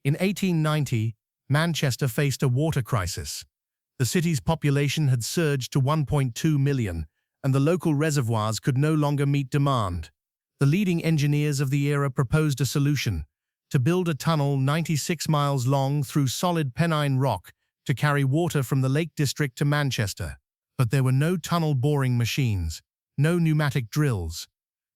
In 1890, Manchester faced a water crisis. The city's population had surged to 1.2 million, and the local reservoirs could no longer meet demand. The leading engineers of the era proposed a solution: to build a tunnel 96 miles long through solid Pennine rock to carry water from the Lake District to Manchester. But there were no tunnel boring machines, no pneumatic drills.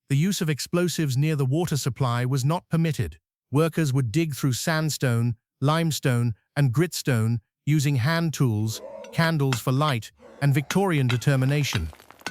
The use of explosives near the water supply was not permitted. Workers would dig through sandstone, limestone, and gritstone using hand tools, candles for light, and Victorian determination.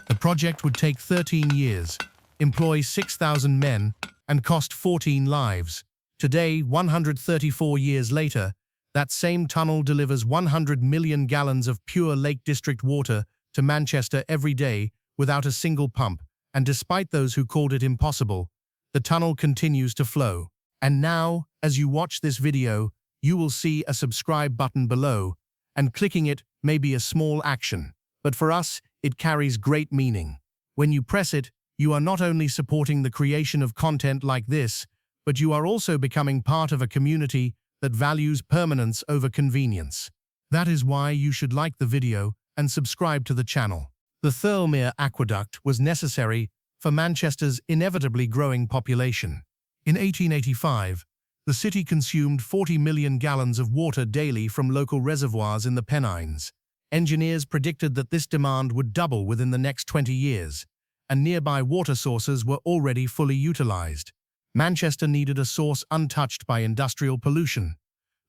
The project would take 13 years, employ 6,000 men, and cost 14 lives. Today, 134 years later, that same tunnel delivers 100 million gallons of pure Lake District water to Manchester every day without a single pump, and despite those who called it impossible, the tunnel continues to flow. And now, as you watch this video, you will see a subscribe button below, and clicking it may be a small action, but for us, it carries great meaning. When you press it, you are not only supporting the creation of content like this, but you are also becoming part of a community that values permanence over convenience. That is why you should like the video and subscribe to the channel. The Thirlmere Aqueduct was necessary for Manchester's inevitably growing population. In 1885, the city consumed 40 million gallons of water daily from local reservoirs in the Pennines. Engineers predicted that this demand would double within the next 20 years, and nearby water sources were already fully utilized. Manchester needed a source untouched by industrial pollution,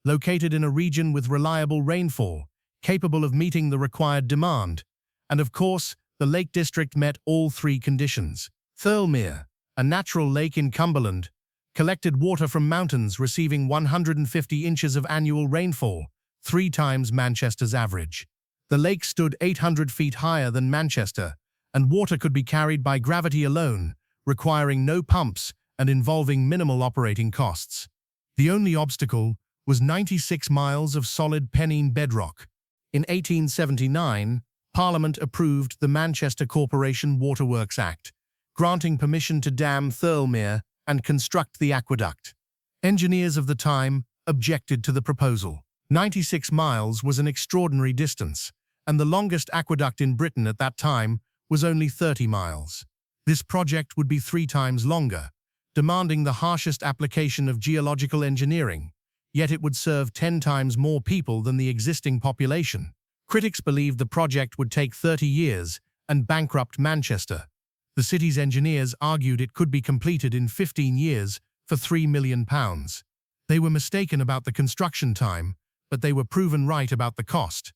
located in a region with reliable rainfall, capable of meeting the required demand. And of course, the Lake District met all three conditions. Thirlmere, a natural lake in Cumberland, collected water from mountains receiving 150 inches of annual rainfall, 3 times Manchester's average. The lake stood 800 feet higher than Manchester, and water could be carried by gravity alone, requiring no pumps and involving minimal operating costs. The only obstacle was 96 miles of solid Pennine bedrock. In 1879, Parliament approved the Manchester Corporation Waterworks Act, granting permission to dam Thirlmere and construct the aqueduct. Engineers of the time objected to the proposal. 96 miles was an extraordinary distance, and the longest aqueduct in Britain at that time was only 30 miles. This project would be 3 times longer, demanding the harshest application of geological engineering, yet it would serve 10 times more people than the existing population. Critics believed the project would take 30 years and bankrupt Manchester. The city's engineers argued it could be completed in 15 years for £3 million. They were mistaken about the construction time, but they were proven right about the cost.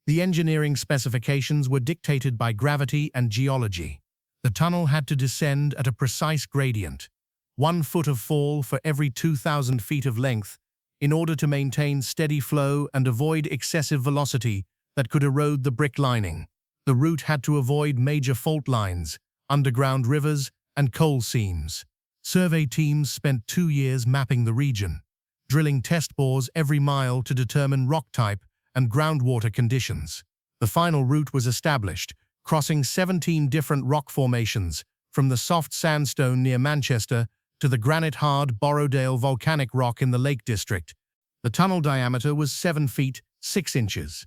The engineering specifications were dictated by gravity and geology. The tunnel had to descend at a precise gradient, 1 foot of fall for every 2,000 feet of length, in order to maintain steady flow and avoid excessive velocity that could erode the brick lining. The route had to avoid major fault lines, underground rivers, and coal seams. Survey teams spent 2 years mapping the region, drilling test bores every mile to determine rock type and groundwater conditions. The final route was established, crossing 17 different rock formations, from the soft sandstone near Manchester to the granite-hard Borrowdale volcanic rock in the Lake District. The tunnel diameter was 7 feet 6 inches,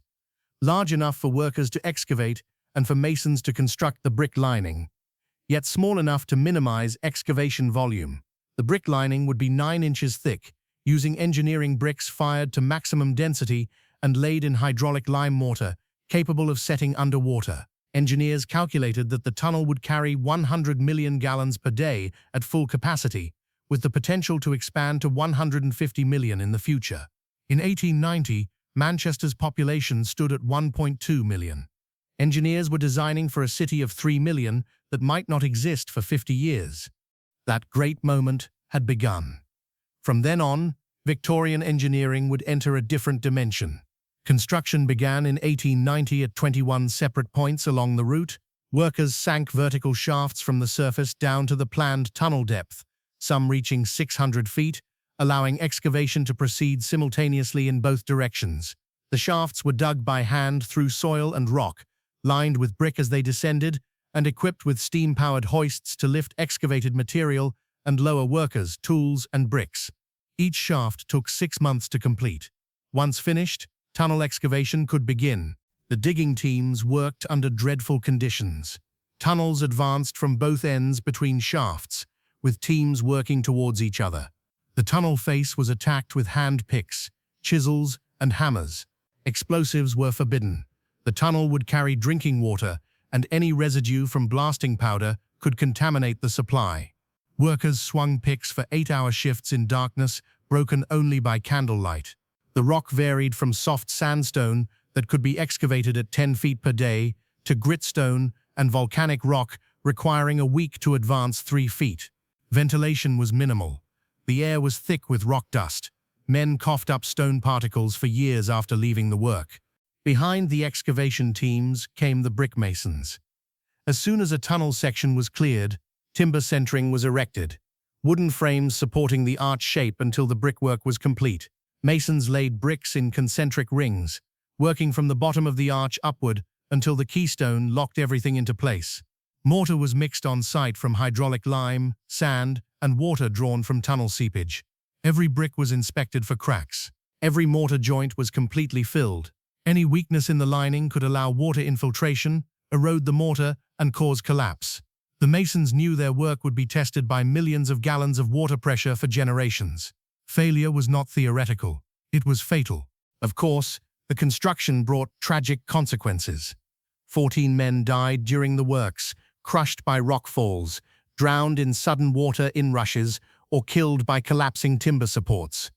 large enough for workers to excavate and for masons to construct the brick lining, yet small enough to minimize excavation volume. The brick lining would be 9 inches thick, using engineering bricks fired to maximum density and laid in hydraulic lime mortar, capable of setting underwater. Engineers calculated that the tunnel would carry 100 million gallons per day at full capacity, with the potential to expand to 150 million in the future. In 1890, Manchester's population stood at 1.2 million. Engineers were designing for a city of 3 million that might not exist for 50 years. That great moment had begun. From then on, Victorian engineering would enter a different dimension. Construction began in 1890 at 21 separate points along the route. Workers sank vertical shafts from the surface down to the planned tunnel depth, some reaching 600 feet, allowing excavation to proceed simultaneously in both directions. The shafts were dug by hand through soil and rock, lined with brick as they descended, and equipped with steam-powered hoists to lift excavated material and lower workers, tools, and bricks. Each shaft took 6 months to complete. Once finished, tunnel excavation could begin. The digging teams worked under dreadful conditions. Tunnels advanced from both ends between shafts, with teams working towards each other. The tunnel face was attacked with hand picks, chisels, and hammers. Explosives were forbidden. The tunnel would carry drinking water, and any residue from blasting powder could contaminate the supply. Workers swung picks for 8-hour shifts in darkness, broken only by candlelight. The rock varied from soft sandstone that could be excavated at 10 feet per day to gritstone and volcanic rock requiring a week to advance 3 feet. Ventilation was minimal. The air was thick with rock dust. Men coughed up stone particles for years after leaving the work. Behind the excavation teams came the brickmasons. As soon as a tunnel section was cleared, timber centering was erected, wooden frames supporting the arch shape until the brickwork was complete. Masons laid bricks in concentric rings, working from the bottom of the arch upward until the keystone locked everything into place. Mortar was mixed on site from hydraulic lime, sand, and water drawn from tunnel seepage. Every brick was inspected for cracks. Every mortar joint was completely filled. Any weakness in the lining could allow water infiltration, erode the mortar, and cause collapse. The masons knew their work would be tested by millions of gallons of water pressure for generations. Failure was not theoretical. It was fatal. Of course, the construction brought tragic consequences. 14 men died during the works, crushed by rock falls, drowned in sudden water inrushes, or killed by collapsing timber supports.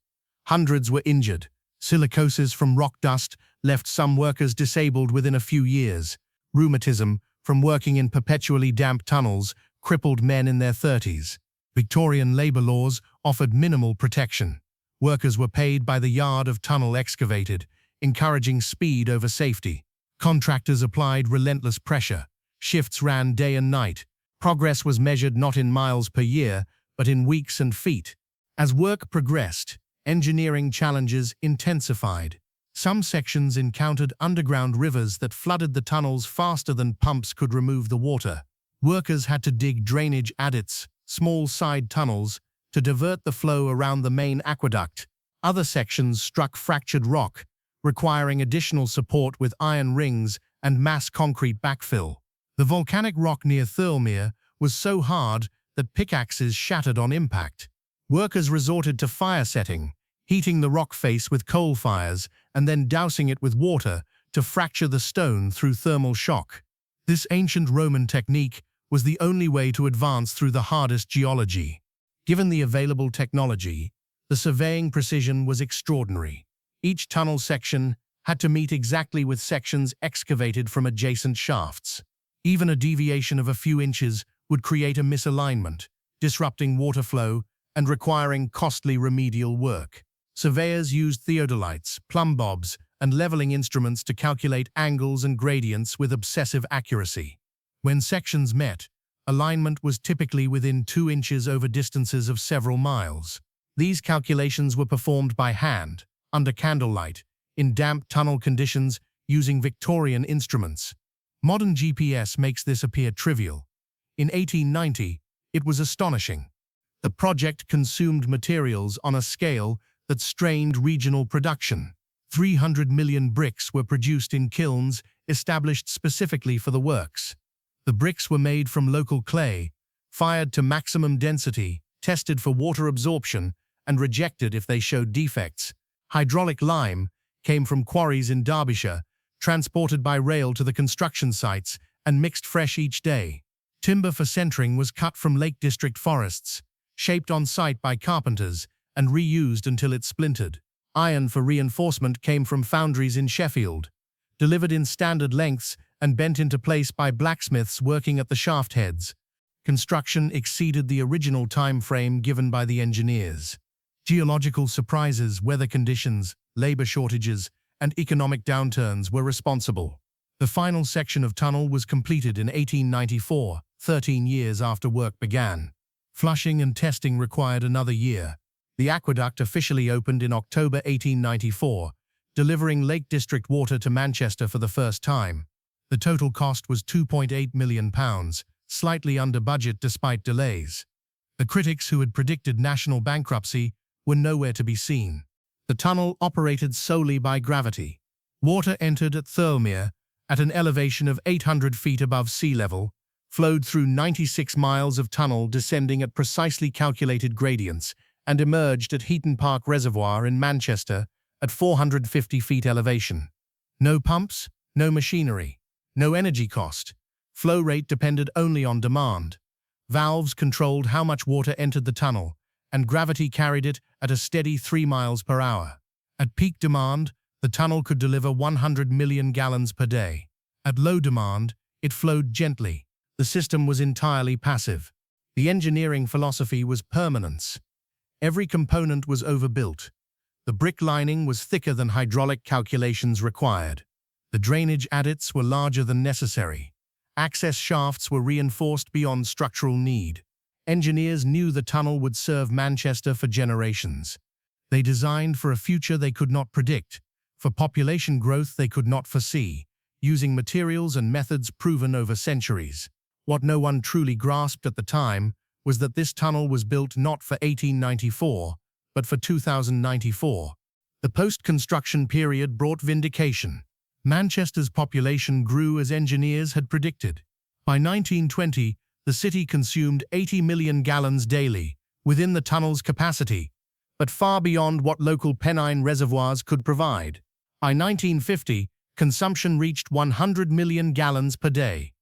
Hundreds were injured. Silicosis from rock dust left some workers disabled within a few years. Rheumatism from working in perpetually damp tunnels crippled men in their 30s. Victorian labor laws offered minimal protection. Workers were paid by the yard of tunnel excavated, encouraging speed over safety. Contractors applied relentless pressure. Shifts ran day and night. Progress was measured not in miles per year, but in weeks and feet. As work progressed, engineering challenges intensified. Some sections encountered underground rivers that flooded the tunnels faster than pumps could remove the water. Workers had to dig drainage adits, small side tunnels, to divert the flow around the main aqueduct. Other sections struck fractured rock, requiring additional support with iron rings and mass concrete backfill. The volcanic rock near Thirlmere was so hard that pickaxes shattered on impact. Workers resorted to fire setting, heating the rock face with coal fires and then dousing it with water to fracture the stone through thermal shock. This ancient Roman technique was the only way to advance through the hardest geology. Given the available technology, the surveying precision was extraordinary. Each tunnel section had to meet exactly with sections excavated from adjacent shafts. Even a deviation of a few inches would create a misalignment, disrupting water flow and requiring costly remedial work. Surveyors used theodolites, plumb bobs, and leveling instruments to calculate angles and gradients with obsessive accuracy. When sections met, alignment was typically within 2 inches over distances of several miles. These calculations were performed by hand, under candlelight, in damp tunnel conditions using Victorian instruments. Modern GPS makes this appear trivial. In 1890, it was astonishing. The project consumed materials on a scale that strained regional production. 300 million bricks were produced in kilns established specifically for the works. The bricks were made from local clay, fired to maximum density, tested for water absorption, and rejected if they showed defects. Hydraulic lime came from quarries in Derbyshire, transported by rail to the construction sites, and mixed fresh each day. Timber for centering was cut from Lake District forests, shaped on site by carpenters, and reused until it splintered. Iron for reinforcement came from foundries in Sheffield, delivered in standard lengths and bent into place by blacksmiths working at the shaft heads. Construction exceeded the original time frame given by the engineers. Geological surprises, weather conditions, labor shortages, and economic downturns were responsible. The final section of tunnel was completed in 1894, 13 years after work began. Flushing and testing required another year. The aqueduct officially opened in October 1894, delivering Lake District water to Manchester for the first time. The total cost was £2.8 million, slightly under budget despite delays. The critics who had predicted national bankruptcy were nowhere to be seen. The tunnel operated solely by gravity. Water entered at Thirlmere at an elevation of 800 feet above sea level, flowed through 96 miles of tunnel descending at precisely calculated gradients, and emerged at Heaton Park Reservoir in Manchester at 450 feet elevation. No pumps, no machinery, no energy cost. Flow rate depended only on demand. Valves controlled how much water entered the tunnel, and gravity carried it at a steady 3 miles per hour. At peak demand, the tunnel could deliver 100 million gallons per day. At low demand, it flowed gently. The system was entirely passive. The engineering philosophy was permanence. Every component was overbuilt. The brick lining was thicker than hydraulic calculations required. The drainage adits were larger than necessary. Access shafts were reinforced beyond structural need. Engineers knew the tunnel would serve Manchester for generations. They designed for a future they could not predict, for population growth they could not foresee, using materials and methods proven over centuries. What no one truly grasped at the time was that this tunnel was built not for 1894, but for 2094. The post-construction period brought vindication. Manchester's population grew as engineers had predicted. By 1920, the city consumed 80 million gallons daily, within the tunnel's capacity, but far beyond what local Pennine reservoirs could provide. By 1950, consumption reached 100 million gallons per day.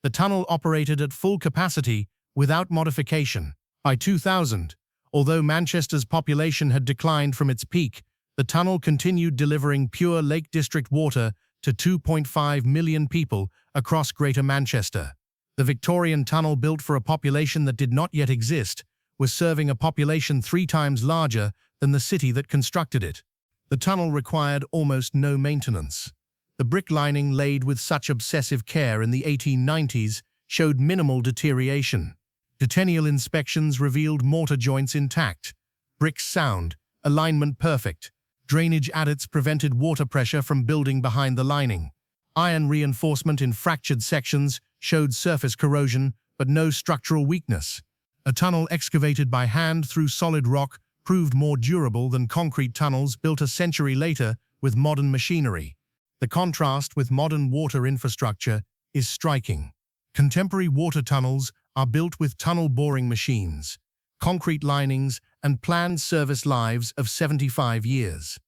The tunnel operated at full capacity without modification. By 2000, although Manchester's population had declined from its peak, the tunnel continued delivering pure Lake District water to 2.5 million people across Greater Manchester. The Victorian tunnel, built for a population that did not yet exist, was serving a population 3 times larger than the city that constructed it. The tunnel required almost no maintenance. The brick lining, laid with such obsessive care in the 1890s, showed minimal deterioration. Decennial inspections revealed mortar joints intact, bricks sound, alignment perfect. Drainage adits prevented water pressure from building behind the lining. Iron reinforcement in fractured sections showed surface corrosion, but no structural weakness. A tunnel excavated by hand through solid rock proved more durable than concrete tunnels built a century later with modern machinery. The contrast with modern water infrastructure is striking. Contemporary water tunnels are built with tunnel boring machines, concrete linings, and planned service lives of 75 years.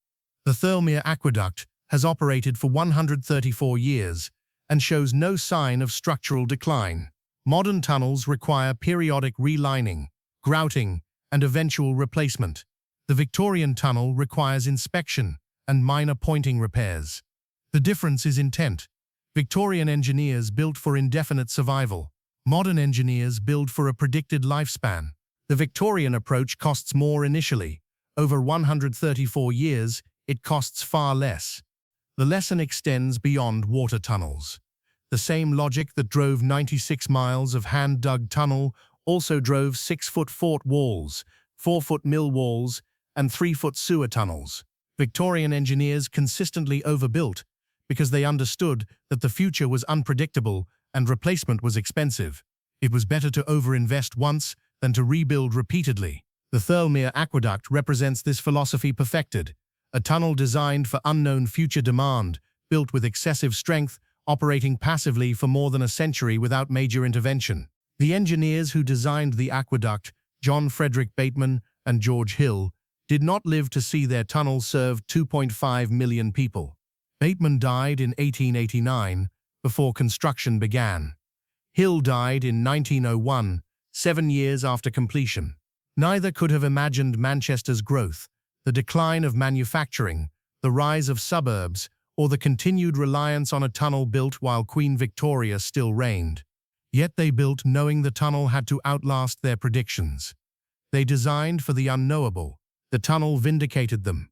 The Thirlmere Aqueduct has operated for 134 years and shows no sign of structural decline. Modern tunnels require periodic relining, grouting, and eventual replacement. The Victorian tunnel requires inspection and minor pointing repairs. The difference is intent. Victorian engineers built for indefinite survival. Modern engineers build for a predicted lifespan. The Victorian approach costs more initially. Over 134 years, it costs far less. The lesson extends beyond water tunnels. The same logic that drove 96 miles of hand-dug tunnel also drove 6-foot fort walls, 4-foot mill walls, and 3-foot sewer tunnels. Victorian engineers consistently overbuilt because they understood that the future was unpredictable and replacement was expensive. It was better to overinvest once than to rebuild repeatedly. The Thirlmere Aqueduct represents this philosophy perfected. A tunnel designed for unknown future demand, built with excessive strength, operating passively for more than a century without major intervention. The engineers who designed the aqueduct, John Frederick Bateman and George Hill, did not live to see their tunnel serve 2.5 million people. Bateman died in 1889, before construction began. Hill died in 1901, 7 years after completion. Neither could have imagined Manchester's growth, the decline of manufacturing, the rise of suburbs, or the continued reliance on a tunnel built while Queen Victoria still reigned. Yet they built knowing the tunnel had to outlast their predictions. They designed for the unknowable. The tunnel vindicated them.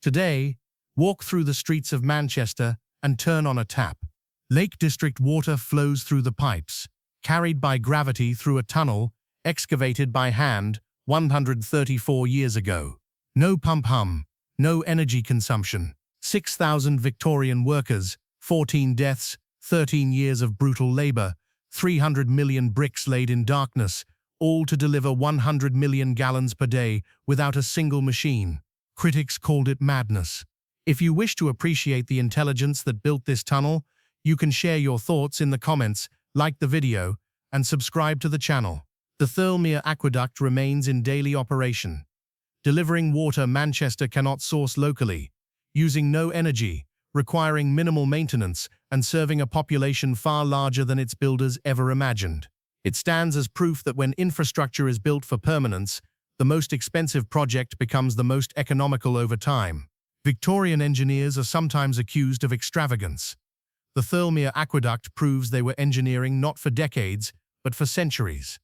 Today, walk through the streets of Manchester and turn on a tap. Lake District water flows through the pipes, carried by gravity through a tunnel excavated by hand 134 years ago. No pump hum, no energy consumption. 6,000 Victorian workers, 14 deaths, 13 years of brutal labor, 300 million bricks laid in darkness, all to deliver 100 million gallons per day without a single machine. Critics called it madness. If you wish to appreciate the intelligence that built this tunnel, you can share your thoughts in the comments, like the video, and subscribe to the channel. The Thirlmere Aqueduct remains in daily operation, delivering water Manchester cannot source locally, using no energy, requiring minimal maintenance, and serving a population far larger than its builders ever imagined. It stands as proof that when infrastructure is built for permanence, the most expensive project becomes the most economical over time. Victorian engineers are sometimes accused of extravagance. The Thirlmere Aqueduct proves they were engineering not for decades, but for centuries.